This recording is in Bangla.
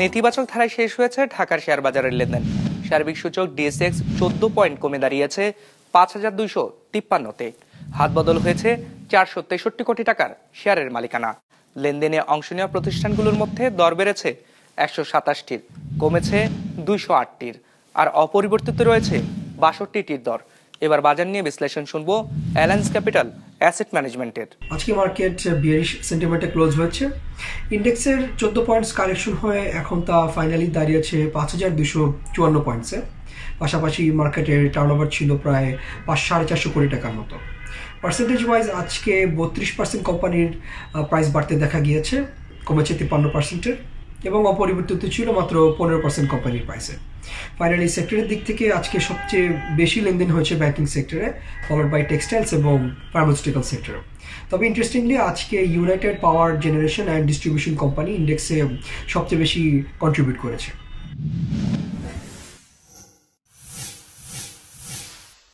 নেতিবাচক ধারায় শেষ হয়েছে ঢাকার শেয়ার বাজারের লেনদেন। সার্বিক সূচক ডিএসএক্স 14 পয়েন্ট কমে দাঁড়িয়েছে ৫,২৫৩তে। হাত বদল হয়েছে ৪৬৩ কোটি টাকার শেয়ারের মালিকানা। লেনদেনে অংশ নেওয়া প্রতিষ্ঠানগুলোর মধ্যে দর বেড়েছে ১২৭টির, কমেছে ২০৮টির, আর অপরিবর্তিত রয়েছে ৬২টির দর। এবার বাজার নিয়ে বিশ্লেষণ শুনবো অ্যালায়েন্স ক্যাপিটাল অ্যাসেট ম্যানেজমেন্টের। আজকে মার্কেট বিয়ারিশ সেন্টিমেন্টে ক্লোজ হয়েছে। ইন্ডেক্সের 14 পয়েন্টস কারেকশন হয়ে এখন তা ফাইনালি দাঁড়িয়েছে ৫,২৫৪ পয়েন্টসে। পাশাপাশি মার্কেটের টার্নওভার ছিল প্রায় ৪৫০ কোটি টাকার মতো। পার্সেন্টেজ ওয়াইজ আজকে ৩২% কোম্পানির প্রাইস বাড়তে দেখা গিয়েছে, কমেছে ৫৩%-এর, এবং অপরিবর্তিত ছিল মাত্র 15% কোম্পানির প্রাইসে। ফাইনালি সেক্টরের দিক থেকে আজকে সবচেয়ে বেশি লেনদেন হয়েছে ব্যাংকিং সেক্টরে, ফলোড বাই টেক্সটাইলস এবং ফার্মাসিউটিক্যাল সেক্টরে। তবে ইন্টারেস্টিংলি আজকে united power generation and distribution company ইন্ডেক্সে সবচেয়ে বেশি কন্ট্রিবিউট করেছে।